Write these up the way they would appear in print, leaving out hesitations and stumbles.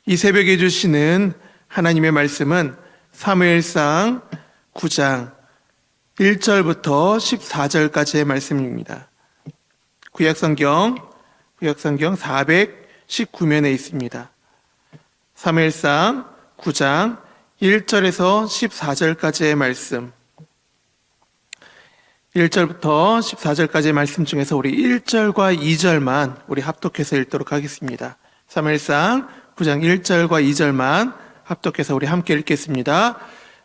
이 새벽에 주시는 하나님의 말씀은 사무엘상 9장 1절부터 14절까지의 말씀입니다. 구약성경 419면에 있습니다. 사무엘상 9장 1절에서 14절까지의 말씀, 1절부터 14절까지의 말씀 중에서 우리 1절과 2절만 우리 합독해서 읽도록 하겠습니다. 사무엘상 9장 1절과 2절만 합독해서 우리 함께 읽겠습니다.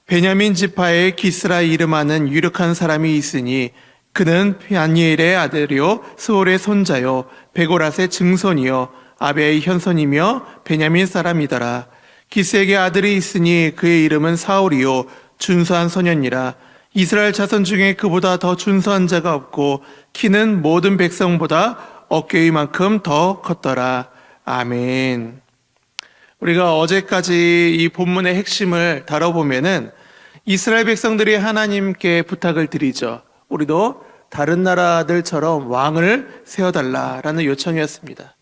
베냐민 지파에 기스라 이름하는 유력한 사람이 있으니 그는 다니엘의 아들이요 스올의 손자요 베고랏의 증손이요 아비아의 현손이며 베냐민 사람이더라. 기스에게 아들이 있으니 그의 이름은 사울이요 준수한 소년이라. 이스라엘 자손 중에 그보다 더 준수한 자가 없고 키는 모든 백성보다 어깨 위만큼 더 컸더라. 아멘. 우리가 어제까지 이 본문의 핵심을 다뤄보면은 이스라엘 백성들이 하나님께 부탁을 드리죠. 우리도 다른 나라들처럼 왕을 세워달라라는 요청이었습니다.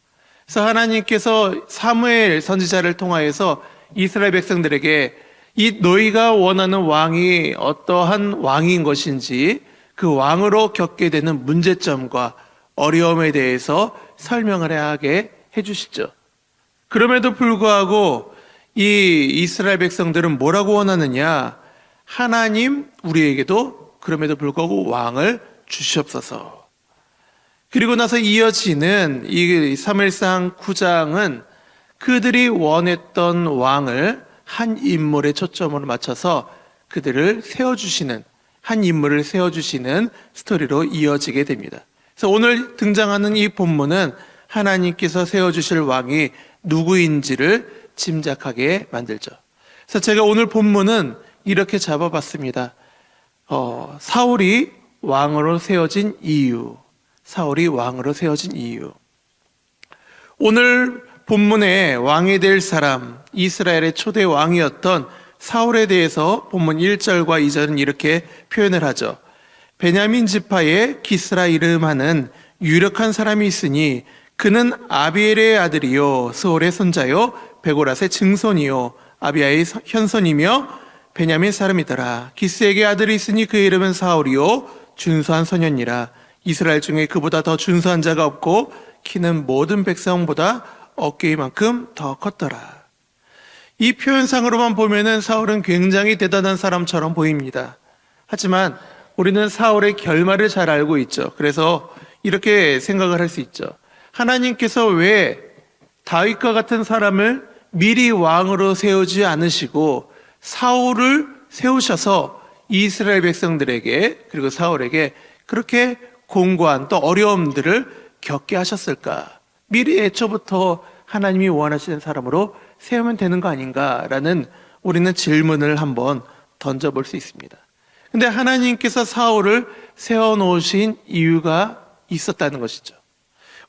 그래서 하나님께서 사무엘 선지자를 통하여서 이스라엘 백성들에게 이 너희가 원하는 왕이 어떠한 왕인 것인지 그 왕으로 겪게 되는 문제점과 어려움에 대해서 설명을 하게 해주시죠. 그럼에도 불구하고 이 이스라엘 백성들은 뭐라고 원하느냐? 하나님 우리에게도 그럼에도 불구하고 왕을 주시옵소서. 그리고 나서 이어지는 이 사무엘상 9장은 그들이 원했던 왕을 한 인물에 초점으로 맞춰서 그들을 세워주시는, 한 인물을 세워주시는 스토리로 이어지게 됩니다. 그래서 오늘 등장하는 이 본문은 하나님께서 세워주실 왕이 누구인지를 짐작하게 만들죠. 그래서 제가 오늘 본문은 이렇게 잡아봤습니다. 사울이 왕으로 세워진 이유. 사울이 왕으로 세워진 이유. 오늘 본문의 왕이 될 사람, 이스라엘의 초대 왕이었던 사울에 대해서 본문 1절과 2절은 이렇게 표현을 하죠. 베냐민 지파에 기스라 이름하는 유력한 사람이 있으니 그는 아비엘의 아들이요 스올의 손자요 베고랏의 증손이요 아비아의 현손이며 베냐민 사람이더라. 기스에게 아들이 있으니 그의 이름은 사울이요 준수한 소년이라. 이스라엘 중에 그보다 더 준수한 자가 없고 키는 모든 백성보다 어깨만큼 더 컸더라. 이 표현상으로만 보면은 사울은 굉장히 대단한 사람처럼 보입니다. 하지만 우리는 사울의 결말을 잘 알고 있죠. 그래서 이렇게 생각을 할 수 있죠. 하나님께서 왜 다윗과 같은 사람을 미리 왕으로 세우지 않으시고 사울을 세우셔서 이스라엘 백성들에게 그리고 사울에게 그렇게 공고한 또 어려움들을 겪게 하셨을까? 미리 애초부터 하나님이 원하시는 사람으로 세우면 되는 거 아닌가라는 우리는 질문을 한번 던져볼 수 있습니다. 근데 하나님께서 사울을 세워놓으신 이유가 있었다는 것이죠.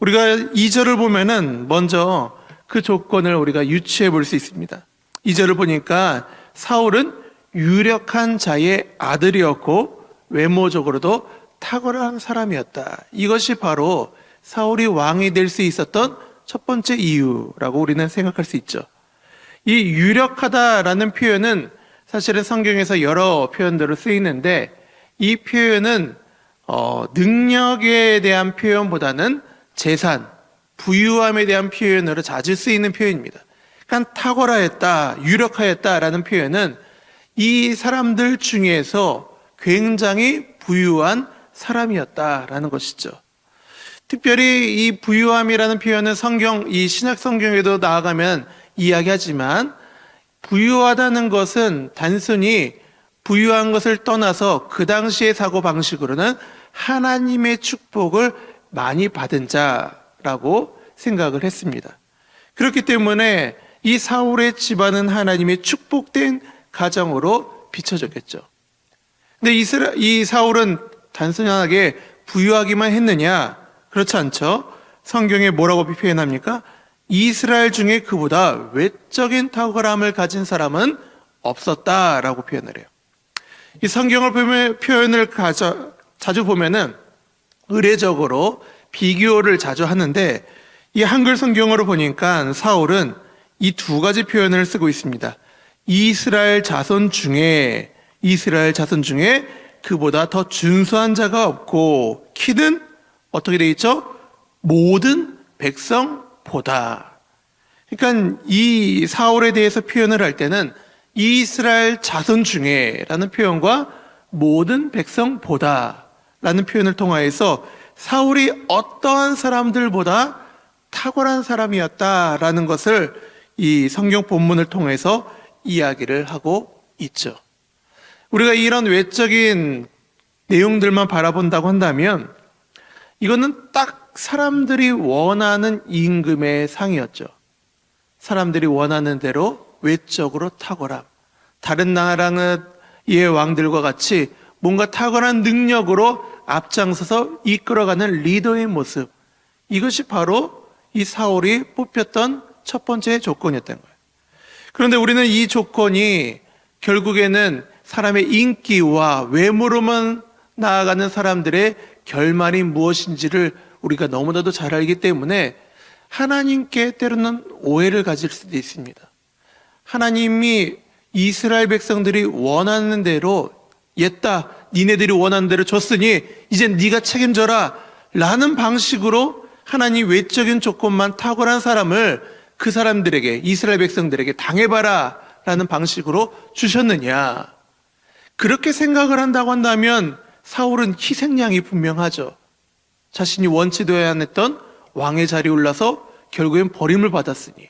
우리가 2절을 보면은 먼저 그 조건을 우리가 유추해 볼 수 있습니다. 2절을 보니까 사울은 유력한 자의 아들이었고 외모적으로도 탁월한 사람이었다. 이것이 바로 사울이 왕이 될 수 있었던 첫 번째 이유라고 우리는 생각할 수 있죠. 이 유력하다라는 표현은 사실은 성경에서 여러 표현들로 쓰이는데 이 표현은 능력에 대한 표현보다는 재산, 부유함에 대한 표현으로 자주 쓰이는 표현입니다. 그러니까 탁월하였다, 유력하였다라는 표현은 이 사람들 중에서 굉장히 부유한 사람이었다라는 것이죠. 특별히 이 부유함이라는 표현은 이 신약 성경에도 나아가면 이야기하지만 부유하다는 것은 단순히 부유한 것을 떠나서 그 당시의 사고 방식으로는 하나님의 축복을 많이 받은 자라고 생각을 했습니다. 그렇기 때문에 이 사울의 집안은 하나님의 축복된 가정으로 비춰졌겠죠. 근데 이 사울은 단순하게 부유하기만 했느냐? 그렇지 않죠. 성경에 뭐라고 표현합니까? 이스라엘 중에 그보다 외적인 탁월함을 가진 사람은 없었다라고 표현을 해요. 이 성경을 표현을 자주 보면은 의례적으로 비교를 자주 하는데 이 한글 성경으로 보니까 사울은 이 두 가지 표현을 쓰고 있습니다. 이스라엘 자손 중에 그보다 더 준수한 자가 없고 키는 어떻게 되어 있죠? 모든 백성보다. 그러니까 이 사울에 대해서 표현을 할 때는 이스라엘 자손 중에 라는 표현과 모든 백성보다 라는 표현을 통하여서 사울이 어떠한 사람들보다 탁월한 사람이었다라는 것을 이 성경 본문을 통해서 이야기를 하고 있죠. 우리가 이런 외적인 내용들만 바라본다고 한다면 이거는 딱 사람들이 원하는 임금의 상이었죠. 사람들이 원하는 대로 외적으로 탁월함, 다른 나라의 왕들과 같이 뭔가 탁월한 능력으로 앞장서서 이끌어가는 리더의 모습, 이것이 바로 이 사울이 뽑혔던 첫 번째 조건이었던 거예요. 그런데 우리는 이 조건이 결국에는 사람의 인기와 외모로만 나아가는 사람들의 결말이 무엇인지를 우리가 너무나도 잘 알기 때문에 하나님께 때로는 오해를 가질 수도 있습니다. 하나님이 이스라엘 백성들이 원하는 대로 옛다, 니네들이 원하는 대로 줬으니 이제 네가 책임져라 라는 방식으로 하나님 외적인 조건만 탁월한 사람을 그 사람들에게, 이스라엘 백성들에게 당해봐라 라는 방식으로 주셨느냐. 그렇게 생각을 한다고 한다면 사울은 희생양이 분명하죠. 자신이 원치도 않았던 왕의 자리에 올라서 결국엔 버림을 받았으니.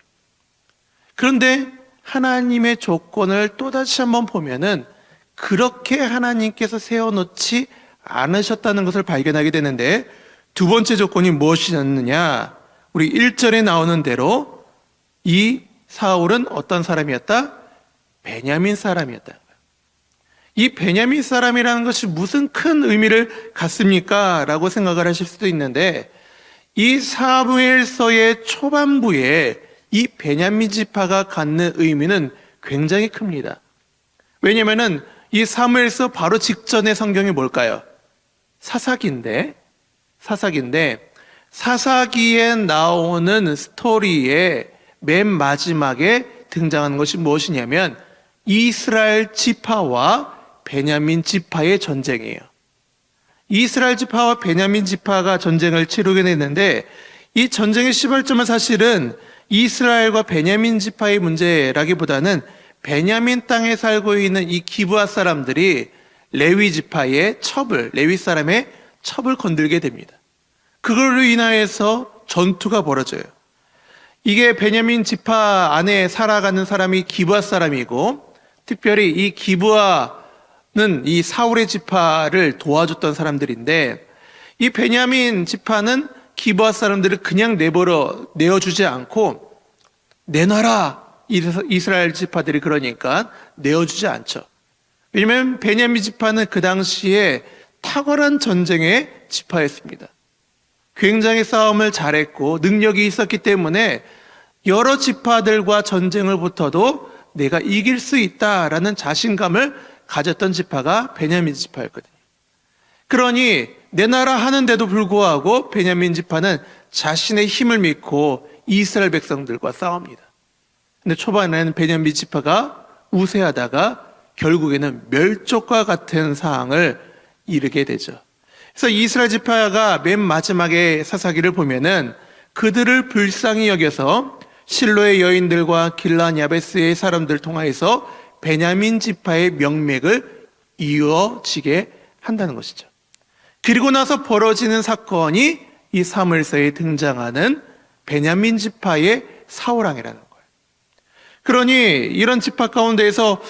그런데 하나님의 조건을 또다시 한번 보면은 그렇게 하나님께서 세워놓지 않으셨다는 것을 발견하게 되는데, 두 번째 조건이 무엇이었느냐? 우리 1절에 나오는 대로 이 사울은 어떤 사람이었다? 베냐민 사람이었다. 이 베냐민 사람이라는 것이 무슨 큰 의미를 갖습니까? 라고 생각을 하실 수도 있는데, 이 사무엘서의 초반부에 이 베냐민 지파가 갖는 의미는 굉장히 큽니다. 왜냐면은 이 사무엘서 바로 직전의 성경이 뭘까요? 사사기인데 사사기에 나오는 스토리의 맨 마지막에 등장하는 것이 무엇이냐면 이스라엘 지파와 베냐민 지파의 전쟁이에요. 이스라엘 지파와 베냐민 지파가 전쟁을 치르게 됐는데, 이 전쟁의 시발점은 사실은 이스라엘과 베냐민 지파의 문제라기보다는 베냐민 땅에 살고 있는 이 기브아 사람들이 레위 지파의 레위 사람의 첩을 건들게 됩니다. 그걸로 인하여서 전투가 벌어져요. 이게 베냐민 지파 안에 살아가는 사람이 기브아 사람이고, 특별히 이 기브아는 이 사울의 지파를 도와줬던 사람들인데, 이 베냐민 지파는 기브아 사람들을 그냥 내어주지 않고 내놔라, 이스라엘 지파들이 그러니까 내어주지 않죠. 왜냐하면 베냐민 지파는 그 당시에 탁월한 전쟁의 지파였습니다. 굉장히 싸움을 잘했고 능력이 있었기 때문에 여러 지파들과 전쟁을 붙어도 내가 이길 수 있다라는 자신감을 가졌던 지파가 베냐민 지파였거든요. 그러니 내놔라 하는데도 불구하고 베냐민 지파는 자신의 힘을 믿고 이스라엘 백성들과 싸웁니다. 근데 초반에는 베냐민 지파가 우세하다가 결국에는 멸족과 같은 상황을 이르게 되죠. 그래서 이스라엘 지파가 맨 마지막에 사사기를 보면은 그들을 불쌍히 여겨서 실로의 여인들과 길란 야베스의 사람들 통하여서 베냐민 지파의 명맥을 이어지게 한다는 것이죠. 그리고 나서 벌어지는 사건이 이 사무엘서에 등장하는 베냐민 지파의 사울왕이라는 거예요. 그러니 이런 지파 가운데에서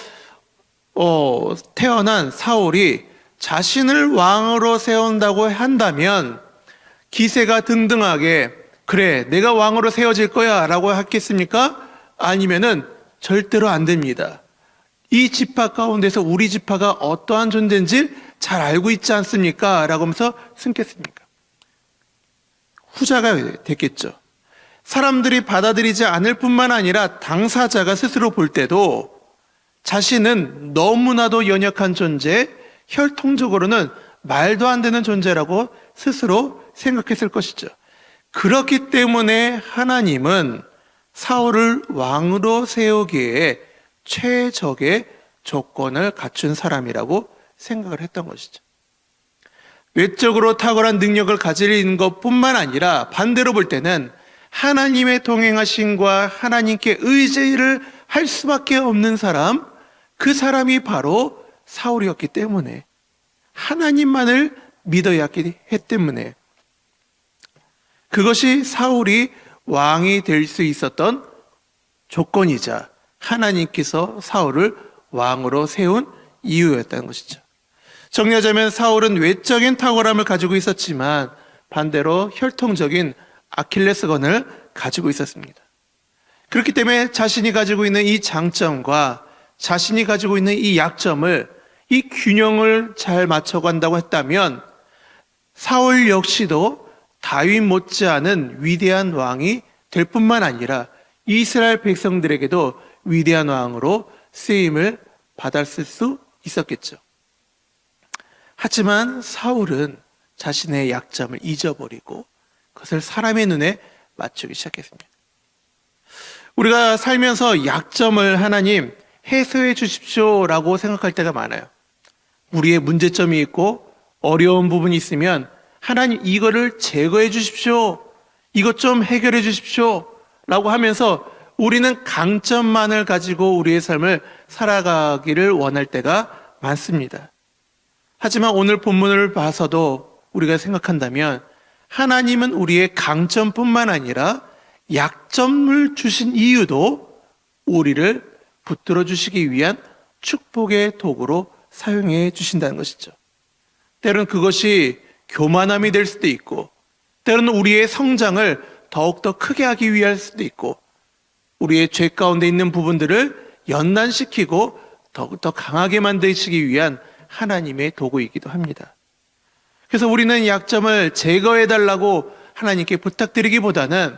태어난 사울이 자신을 왕으로 세운다고 한다면 기세가 등등하게 그래 내가 왕으로 세워질 거야 라고 했겠습니까? 아니면은 절대로 안 됩니다. 이 지파 가운데서 우리 지파가 어떠한 존재인지 잘 알고 있지 않습니까? 라고 하면서 승겠습니까? 후자가 됐겠죠. 사람들이 받아들이지 않을 뿐만 아니라 당사자가 스스로 볼 때도 자신은 너무나도 연약한 존재, 혈통적으로는 말도 안 되는 존재라고 스스로 생각했을 것이죠. 그렇기 때문에 하나님은 사울을 왕으로 세우기에 최적의 조건을 갖춘 사람이라고 생각을 했던 것이죠. 외적으로 탁월한 능력을 가진 것뿐만 아니라 반대로 볼 때는 하나님의 동행하심과 하나님께 의지를 할 수밖에 없는 사람, 그 사람이 바로 사울이었기 때문에, 하나님만을 믿어야 했기 때문에, 그것이 사울이 왕이 될 수 있었던 조건이자 하나님께서 사울을 왕으로 세운 이유였다는 것이죠. 정리하자면 사울은 외적인 탁월함을 가지고 있었지만 반대로 혈통적인 아킬레스건을 가지고 있었습니다. 그렇기 때문에 자신이 가지고 있는 이 장점과 자신이 가지고 있는 이 약점을, 이 균형을 잘 맞춰간다고 했다면 사울 역시도 다윗 못지않은 위대한 왕이 될 뿐만 아니라 이스라엘 백성들에게도 위대한 왕으로 쓰임을 받았을 수 있었겠죠. 하지만 사울은 자신의 약점을 잊어버리고 그것을 사람의 눈에 맞추기 시작했습니다. 우리가 살면서 약점을 하나님 해소해 주십시오라고 생각할 때가 많아요. 우리의 문제점이 있고 어려운 부분이 있으면 하나님 이거를 제거해 주십시오, 이것 좀 해결해 주십시오 라고 하면서 우리는 강점만을 가지고 우리의 삶을 살아가기를 원할 때가 많습니다. 하지만 오늘 본문을 봐서도 우리가 생각한다면 하나님은 우리의 강점뿐만 아니라 약점을 주신 이유도 우리를 붙들어 주시기 위한 축복의 도구로 사용해 주신다는 것이죠. 때로는 그것이 교만함이 될 수도 있고, 때로는 우리의 성장을 더욱더 크게 하기 위할 수도 있고, 우리의 죄 가운데 있는 부분들을 연단시키고 더욱더 강하게 만드시기 위한 하나님의 도구이기도 합니다. 그래서 우리는 약점을 제거해달라고 하나님께 부탁드리기보다는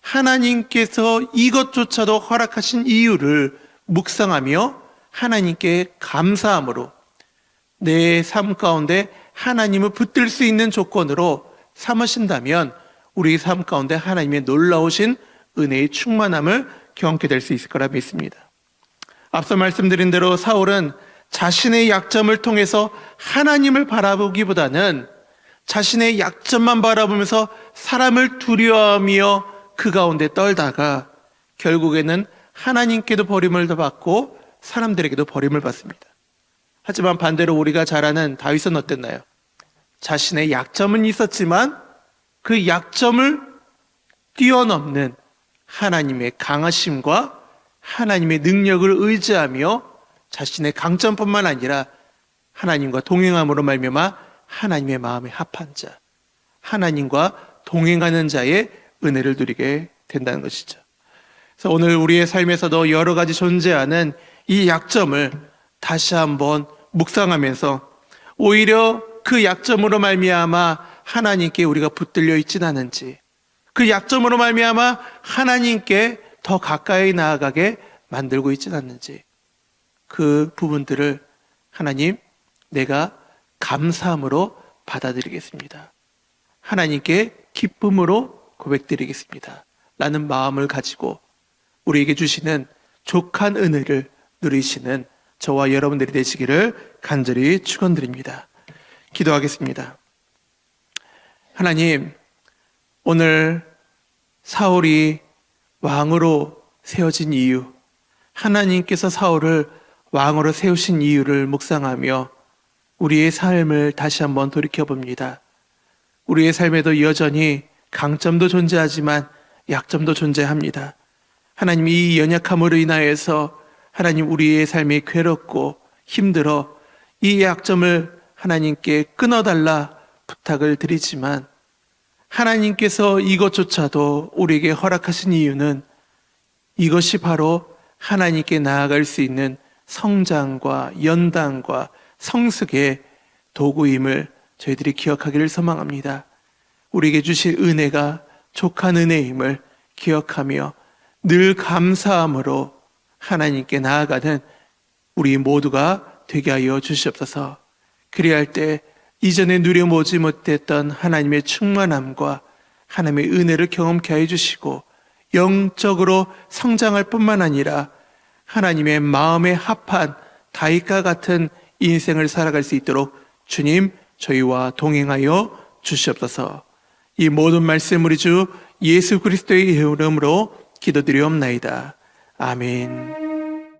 하나님께서 이것조차도 허락하신 이유를 묵상하며 하나님께 감사함으로 내 삶 가운데 하나님을 붙들 수 있는 조건으로 삼으신다면 우리 삶 가운데 하나님의 놀라우신 은혜의 충만함을 경험하게 될 수 있을 거라 믿습니다. 앞서 말씀드린 대로 사울은 자신의 약점을 통해서 하나님을 바라보기보다는 자신의 약점만 바라보면서 사람을 두려워하며 그 가운데 떨다가 결국에는 하나님께도 버림을 받고 사람들에게도 버림을 받습니다. 하지만 반대로 우리가 잘 아는 다윗은 어땠나요? 자신의 약점은 있었지만 그 약점을 뛰어넘는 하나님의 강하심과 하나님의 능력을 의지하며 자신의 강점뿐만 아니라 하나님과 동행함으로 말미암아 하나님의 마음에 합한 자, 하나님과 동행하는 자의 은혜를 누리게 된다는 것이죠. 그래서 오늘 우리의 삶에서도 여러 가지 존재하는 이 약점을 다시 한번 묵상하면서 오히려 그 약점으로 말미암아 하나님께 우리가 붙들려 있진 않은지, 그 약점으로 말미암아 하나님께 더 가까이 나아가게 만들고 있진 않는지, 그 부분들을 하나님, 내가 감사함으로 받아들이겠습니다. 하나님께 기쁨으로 고백드리겠습니다. 라는 마음을 가지고 우리에게 주시는 족한 은혜를 누리시는 저와 여러분들이 되시기를 간절히 축원드립니다. 기도하겠습니다. 하나님, 오늘 사울이 왕으로 세워진 이유, 하나님께서 사울을 왕으로 세우신 이유를 묵상하며 우리의 삶을 다시 한번 돌이켜봅니다. 우리의 삶에도 여전히 강점도 존재하지만 약점도 존재합니다. 하나님, 이 연약함으로 인하여서 하나님 우리의 삶이 괴롭고 힘들어 이 약점을 하나님께 끊어달라 부탁을 드리지만 하나님께서 이것조차도 우리에게 허락하신 이유는 이것이 바로 하나님께 나아갈 수 있는 성장과 연단과 성숙의 도구임을 저희들이 기억하기를 소망합니다. 우리에게 주신 은혜가 족한 은혜임을 기억하며 늘 감사함으로 하나님께 나아가는 우리 모두가 되게 하여 주시옵소서. 그리할 때 이전에 누려보지 못했던 하나님의 충만함과 하나님의 은혜를 경험케 해 주시고 영적으로 성장할 뿐만 아니라 하나님의 마음에 합한 다윗과 같은 인생을 살아갈 수 있도록 주님 저희와 동행하여 주시옵소서. 이 모든 말씀 우리 주 예수 그리스도의 이름으로 기도드리옵나이다. 아멘.